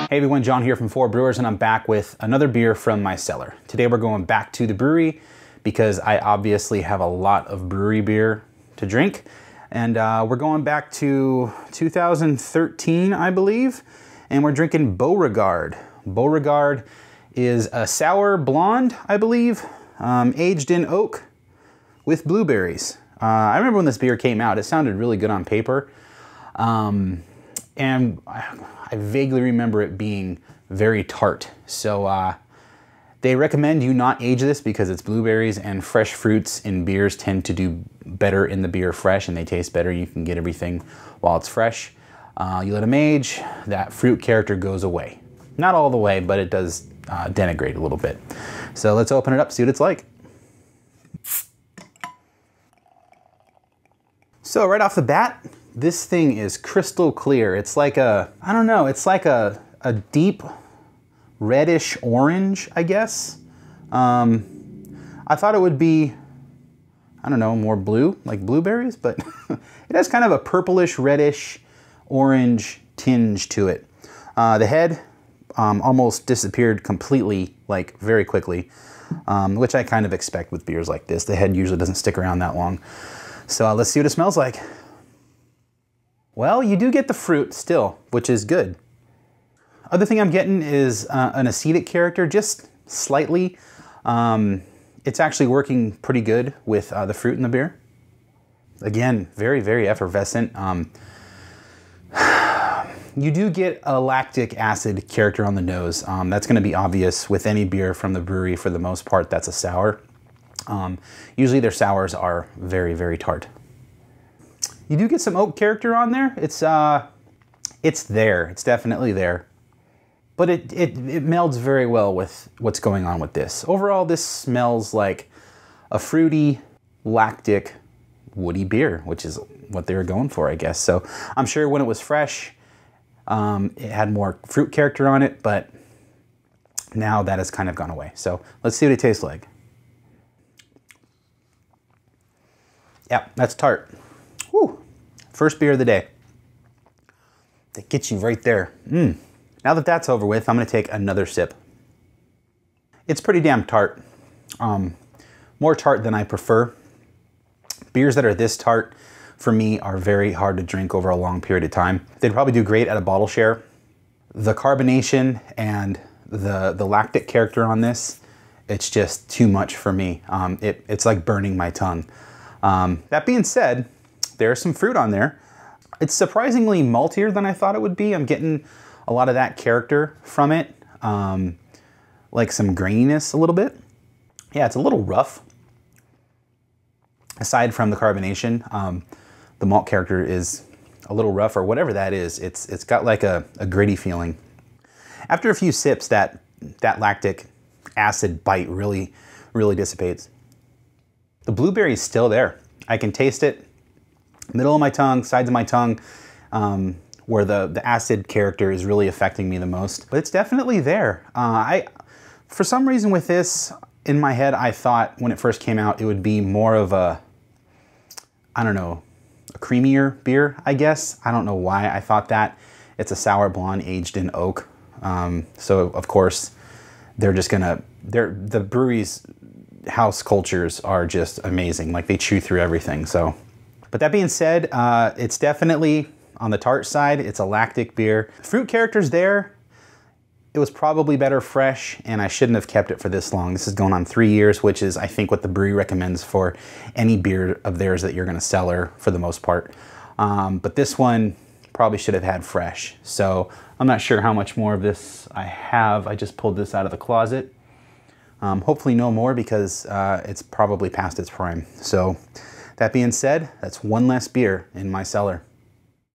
Hey everyone, John here from 4 Brewers, and I'm back with another beer from my cellar. Today we're going back to the brewery because I obviously have a lot of Bruery beer to drink. And we're going back to 2013, I believe, and we're drinking Beauregarde. Beauregarde is a sour blonde, I believe, aged in oak with blueberries. I remember when this beer came out, it sounded really good on paper. And I vaguely remember it being very tart. So they recommend you not age this because it's blueberries, and fresh fruits in beers tend to do better in the beer fresh, and they taste better. You can get everything while it's fresh. You let them age, that fruit character goes away. Not all the way, but it does denigrate a little bit. So let's open it up, see what it's like. So right off the bat, this thing is crystal clear. It's like a, I don't know, it's like a deep reddish orange, I guess. I thought it would be, I don't know, more blue, like blueberries, but it has kind of a purplish, reddish, orange tinge to it. The head almost disappeared completely, like very quickly, which I kind of expect with beers like this. The head usually doesn't stick around that long. So let's see what it smells like. Well, you do get the fruit still, which is good. Other thing I'm getting is an acetic character, just slightly. It's actually working pretty good with the fruit in the beer. Again, very, very effervescent. You do get a lactic acid character on the nose. That's going to be obvious with any beer from the brewery for the most part that's a sour. Usually their sours are very, very tart. You do get some oak character on there. It's there. It's definitely there. But it melds very well with what's going on with this. Overall, this smells like a fruity, lactic, woody beer, which is what they were going for, I guess. So I'm sure when it was fresh, it had more fruit character on it, but now that has kind of gone away. So let's see what it tastes like. Yeah, that's tart. Whew. First beer of the day. That gets you right there. Now that that's over with, I'm going to take another sip. It's pretty damn tart. More tart than I prefer. Beers that are this tart, for me, are very hard to drink over a long period of time. They'd probably do great at a bottle share. The carbonation and the lactic character on this, it's just too much for me. It's like burning my tongue. That being said, there's some fruit on there. It's surprisingly maltier than I thought it would be. I'm getting a lot of that character from it, like some graininess a little bit. Yeah, it's a little rough. Aside from the carbonation, the malt character is a little rough, or whatever that is. It's got like a gritty feeling. After a few sips, that lactic acid bite really dissipates. The blueberry is still there. I can taste it. Middle of my tongue, sides of my tongue, where the acid character is really affecting me the most. But it's definitely there. For some reason with this, in my head, I thought when it first came out, it would be more of a, I don't know, a creamier beer, I guess. I don't know why I thought that. It's a sour blonde aged in oak. So of course, the brewery's house cultures are just amazing. Like, they chew through everything. So, but that being said, it's definitely on the tart side. It's a lactic beer. Fruit character's there. It was probably better fresh, and I shouldn't have kept it for this long. This is going on 3 years, which is, I think, what the brewery recommends for any beer of theirs that you're going to cellar for the most part. But this one probably should have had fresh. So I'm not sure how much more of this I have. I just pulled this out of the closet. Hopefully no more, because it's probably past its prime. So that being said, that's one less beer in my cellar.